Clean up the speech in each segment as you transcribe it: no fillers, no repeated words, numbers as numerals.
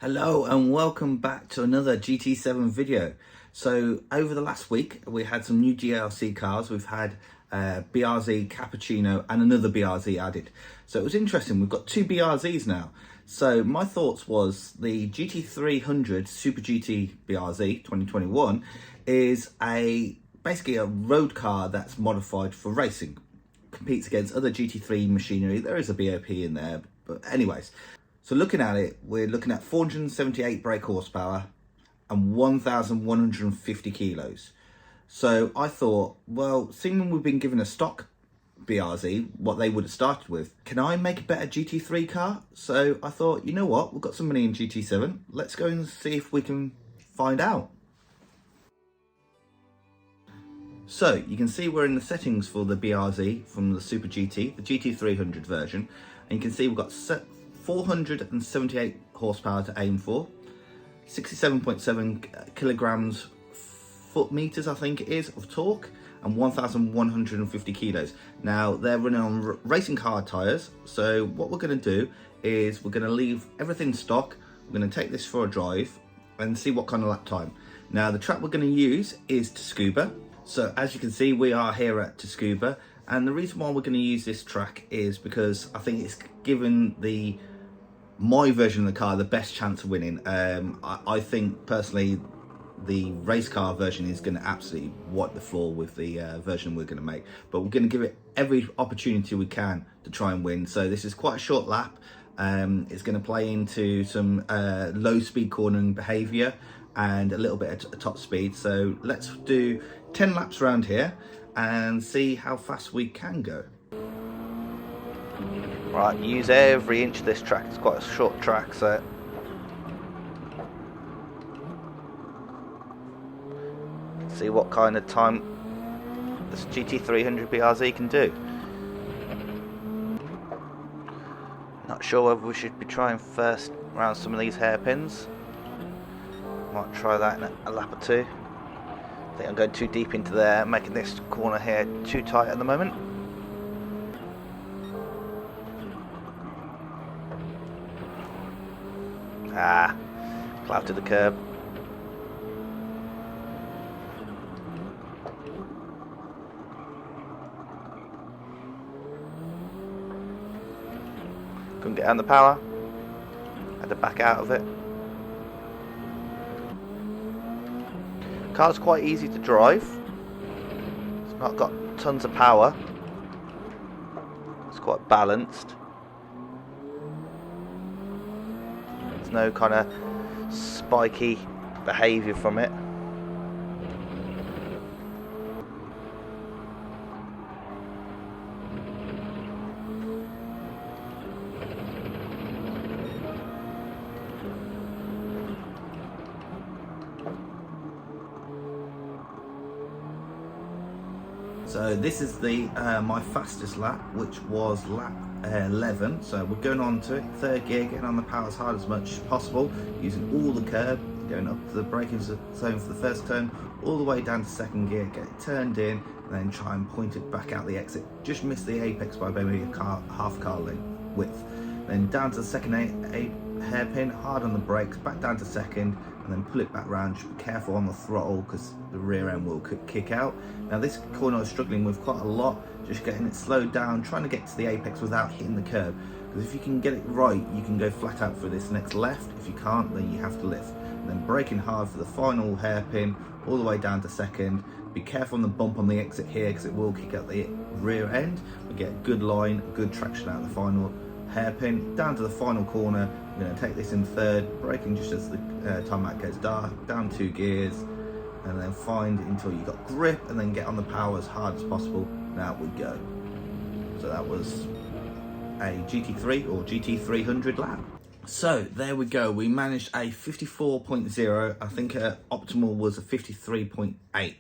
Hello and welcome back to another GT7 video. So over the last week we had some new GLC cars. We've had BRZ Cappuccino and another BRZ added. So it was interesting, we've got two BRZs now. So my thoughts was the GT300 Super GT BRZ 2021 is basically a road car that's modified for racing. Competes against other GT3 machinery. There is a BOP in there, but anyways. So looking at it, we're looking at 478 brake horsepower and 1,150 kilos. So I thought, well, seeing we've been given a stock BRZ, what they would have started with, can I make a better GT3 car? So I thought, you know what, we've got some money in GT7. Let's go and see if we can find out. So you can see we're in the settings for the BRZ from the Super GT, the GT300 version. And you can see we've got 478 horsepower to aim for, 67.7 kilograms foot meters I think it is of torque, and 1,150 kilos. Now they're running on racing car tyres, so what we're going to do is we're going to leave everything stock. We're going to take this for a drive and see what kind of lap time. Now the track we're going to use is Tegiwa. So as you can see, we are here at Tegiwa, and the reason why we're going to use this track is because I think it's given my version of the car the best chance of winning. I think personally the race car version is going to absolutely wipe the floor with the version we're going to make, but we're going to give it every opportunity we can to try and win. So this is quite a short lap. It's going to play into some low speed cornering behavior and a little bit of top speed. So let's do 10 laps around here and see how fast we can go. Right, use every inch of this track. It's quite a short track, so see what kind of time this GT300 BRZ can do. Not sure whether we should be trying first around some of these hairpins. Might try that in a lap or two. I think I'm going too deep into there, making this corner here too tight at the moment. Clouted the curb. Couldn't get on the power. Had to back out of it. Car's quite easy to drive. It's not got tons of power. It's quite balanced. There's no kind of spiky behaviour from it. So this is the my fastest lap, which was lap 11. So we're going on to it, third gear, getting on the power as hard as much as possible, using all the curb, going up to the braking zone for the first turn, all the way down to second gear, get it turned in, and then try and point it back out the exit. Just miss the apex by maybe half car length width. Then down to the second hairpin, hard on the brakes, back down to second, and then pull it back round. Just be careful on the throttle because the rear end will kick out. Now this corner I was struggling with quite a lot, just getting it slowed down, trying to get to the apex without hitting the curb, because if you can get it right, you can go flat out for this next left. If you can't, then you have to lift. And then braking hard for the final hairpin, all the way down to second. Be careful on the bump on the exit here, because it will kick out the rear end. We get a good line, good traction out of the final hairpin, down to the final corner. We're going to take this in third, braking just as the tarmac goes dark, down 2 gears, and then find until you've got grip, and then get on the power as hard as possible, and out we go. So that was a GT3 or GT300 lap. So there we go, we managed a 54.0, I think optimal was a 53.8.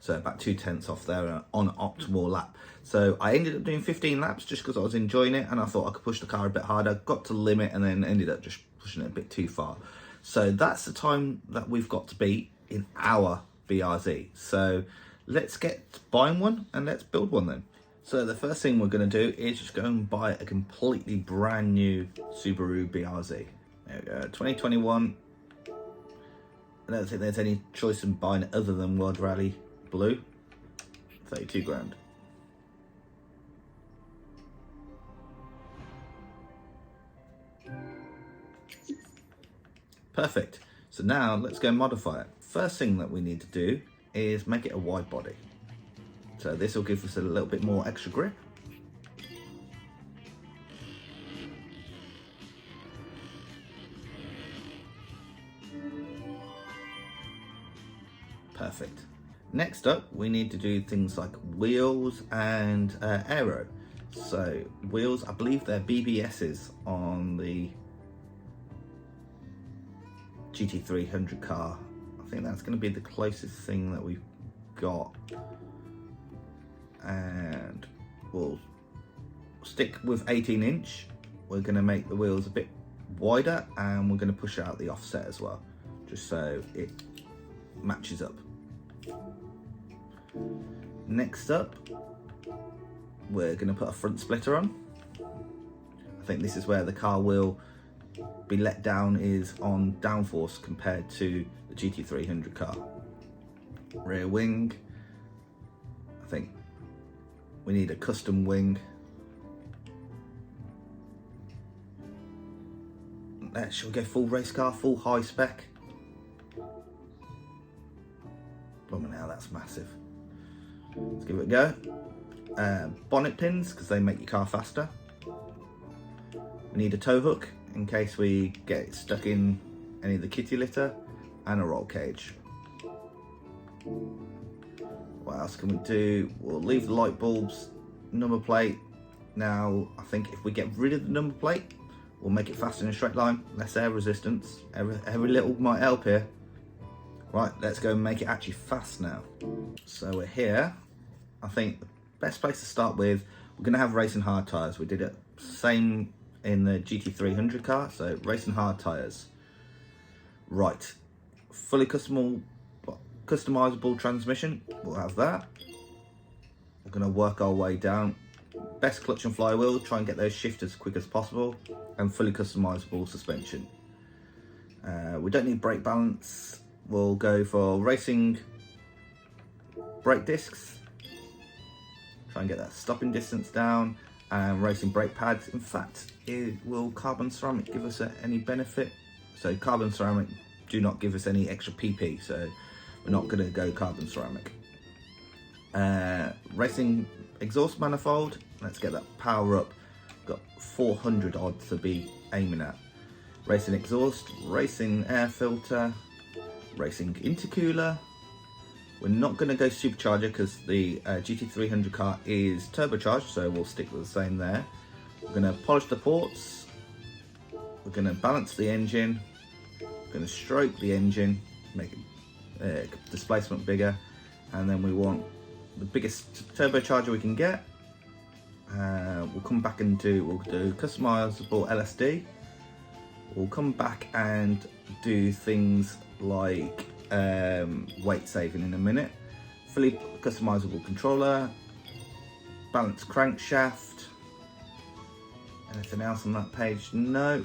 So about 2/10 off there on optimal lap. So I ended up doing 15 laps just because I was enjoying it, and I thought I could push the car a bit harder, got to limit, and then ended up just pushing it a bit too far. So that's the time that we've got to beat in our BRZ. So let's get buying one and let's build one then. So the first thing we're going to do is just go and buy a completely brand new Subaru BRZ. There we go, 2021. I don't think there's any choice in buying it other than World Rally Blue. 32 grand. Perfect. So now let's go modify it. First thing that we need to do is make it a wide body. So this will give us a little bit more extra grip. Perfect. Next up, we need to do things like wheels and aero. So wheels, I believe they're BBSs on the GT300 car. I think that's going to be the closest thing that we've got. And we'll stick with 18-inch. We're going to make the wheels a bit wider, and we're going to push out the offset as well, just so it matches up. Next up, we're going to put a front splitter on. I think this is where the car will be let down, is on downforce compared to the GT300 car. Rear wing, I think we need a custom wing. Shall we go full race car, full high spec? Blimey now, that's massive. Let's give it a go. Bonnet pins, because they make your car faster. We need a tow hook in case we get stuck in any of the kitty litter, and a roll cage. What else can we do? We'll leave the light bulbs, number plate. Now, I think if we get rid of the number plate, we'll make it faster in a straight line, less air resistance. Every little might help here. Right, let's go and make it actually fast now. So we're here. I think the best place to start with, we're going to have racing hard tyres. We did it same in the GT300 car, so racing hard tyres. Right, fully customizable transmission, we'll have that. We're going to work our way down. Best clutch and flywheel, try and get those shifters as quick as possible, and fully customizable suspension. We don't need brake balance. We'll go for racing brake discs. Try and get that stopping distance down, and racing brake pads. In fact, will carbon ceramic give us any benefit? So carbon ceramic do not give us any extra PP, so we're not going to go carbon ceramic. Racing exhaust manifold, let's get that power up. Got 400 odd to be aiming at. Racing exhaust, racing air filter, racing intercooler. We're not going to go supercharger because the GT300 car is turbocharged, so we'll stick with the same there. We're going to polish the ports. We're going to balance the engine. We're going to stroke the engine, make it displacement bigger, and then we want the biggest turbocharger we can get. We'll come back and we'll do customizable LSD. We'll come back and do things like weight saving in a minute. Fully customizable controller, balanced crankshaft. Anything else on that page? No.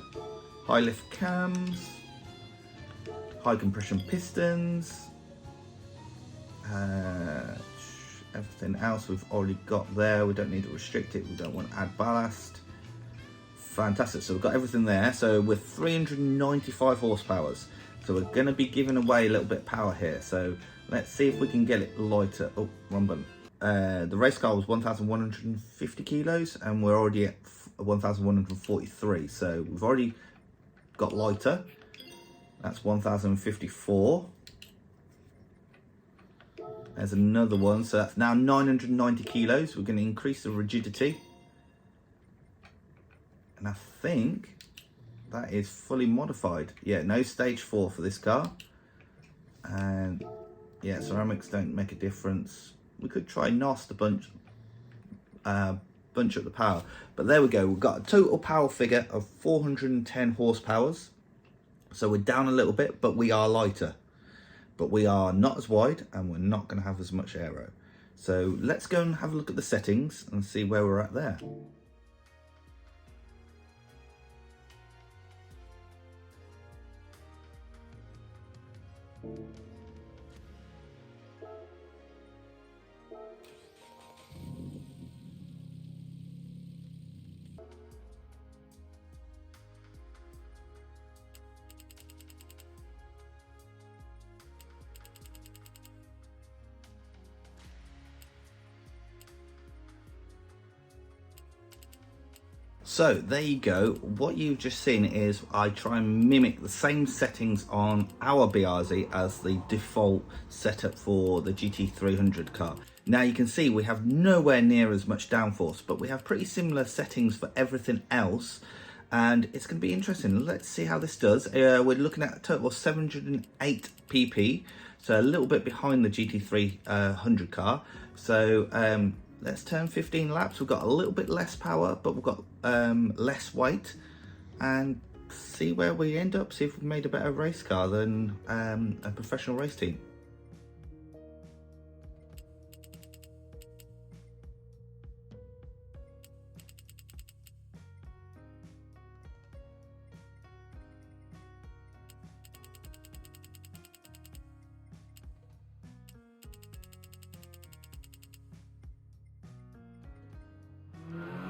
High lift cams, high compression pistons. Everything else we've already got there. We don't need to restrict it. We don't want to add ballast. Fantastic. So we've got everything there. So we're 395 horsepower. So we're going to be giving away a little bit of power here. So let's see if we can get it lighter. Oh, wrong button. The race car was 1,150 kilos, and we're already at 1,143. So we've already got lighter. That's 1,054. There's another one, so that's now 990 kilos. We're going to increase the rigidity. And I think that is fully modified. Yeah, no stage 4 for this car. And yeah, ceramics don't make a difference. We could try NOS to bunch up the power. But there we go. We've got a total power figure of 410 horsepower. So we're down a little bit, but we are lighter. But we are not as wide, and we're not going to have as much aero. So let's go and have a look at the settings and see where we're at there. So there you go. What you've just seen is I try and mimic the same settings on our BRZ as the default setup for the GT300 car. Now you can see we have nowhere near as much downforce, but we have pretty similar settings for everything else, and it's going to be interesting. Let's see how this does. We're looking at a total of 708 pp, so a little bit behind the GT300 car. So let's turn 15 laps. We've got a little bit less power, but we've got less weight, and see where we end up, see if we've made a better race car than a professional race team.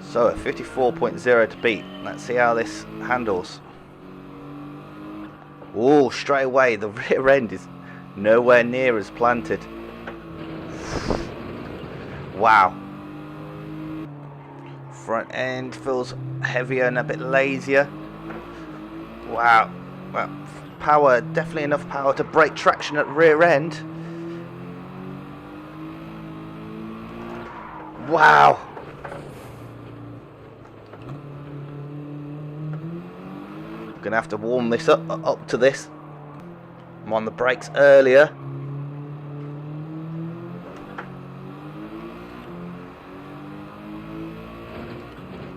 So at 54.0 to beat, let's see how this handles. Oh, straight away the rear end is nowhere near as planted. Wow. Front end feels heavier and a bit lazier. Wow. Well, power, definitely enough power to break traction at rear end. Wow. Gonna have to warm this up to this. I'm on the brakes earlier.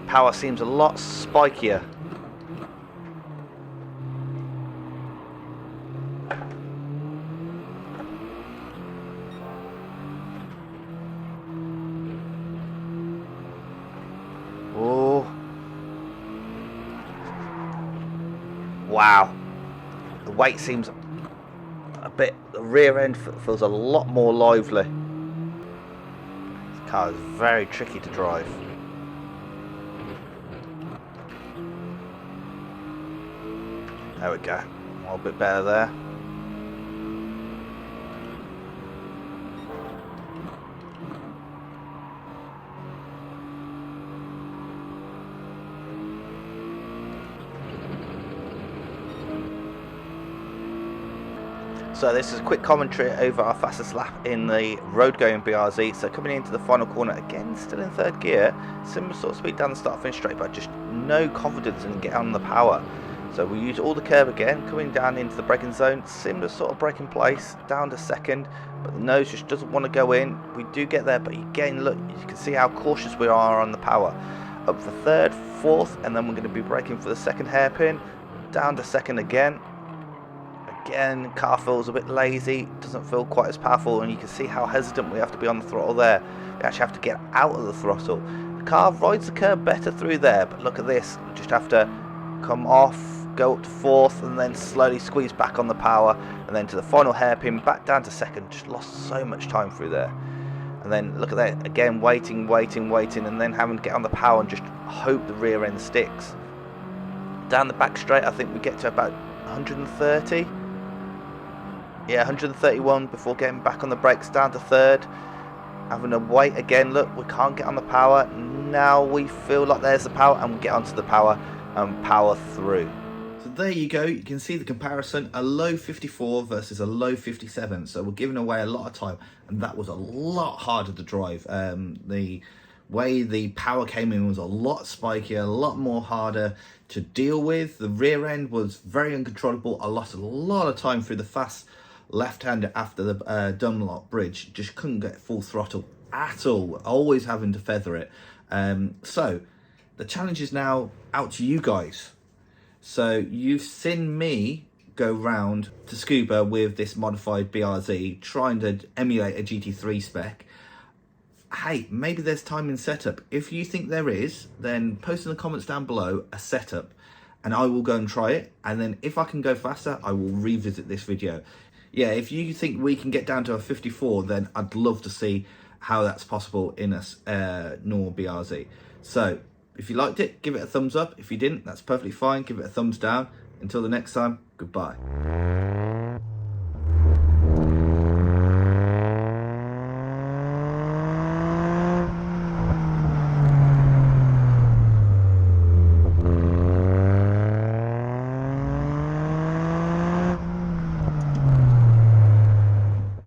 Power seems a lot spikier. Wow, the weight seems a bit, the rear end feels a lot more lively. This car is very tricky to drive. There we go, a little bit better there. So this is a quick commentary over our fastest lap in the road going BRZ. So coming into the final corner, again still in third gear, similar sort of speed down the start finish straight, but just no confidence in getting on the power. So we use all the curb again, coming down into the braking zone, similar sort of braking place, down to second, but the nose just doesn't want to go in. We do get there, but again, look, you can see how cautious we are on the power. Up for third, fourth, and then we're going to be braking for the second hairpin, down to second again. Again, car feels a bit lazy, doesn't feel quite as powerful, and you can see how hesitant we have to be on the throttle there. We actually have to get out of the throttle. The car rides the curb better through there, but look at this. We just have to come off, go up to fourth, and then slowly squeeze back on the power, and then to the final hairpin, back down to second. Just lost so much time through there. And then look at that, again, waiting, and then having to get on the power and just hope the rear end sticks. Down the back straight, I think we get to about 130. Yeah, 131 before getting back on the brakes, down to third. Having to wait again, look, we can't get on the power. Now we feel like there's the power, and we get onto the power and power through. So there you go, you can see the comparison, a low 54 versus a low 57. So we're giving away a lot of time, and that was a lot harder to drive. The way the power came in was a lot spikier, a lot more harder to deal with. The rear end was very uncontrollable. I lost a lot of time through the fast left-hander after the Dunlop bridge. Just couldn't get full throttle at all, always having to feather it. So the challenge is now out to you guys. So you've seen me go round to Scuba with this modified BRZ, trying to emulate a GT3 spec. Hey, maybe there's time in setup. If you think there is, then post in the comments down below a setup, and I will go and try it. And then if I can go faster, I will revisit this video. yeah, if you think we can get down to a 54, then I'd love to see how that's possible in a normal BRZ. So if you liked it, give it a thumbs up. If you didn't, that's perfectly fine. Give it a thumbs down. Until the next time, goodbye.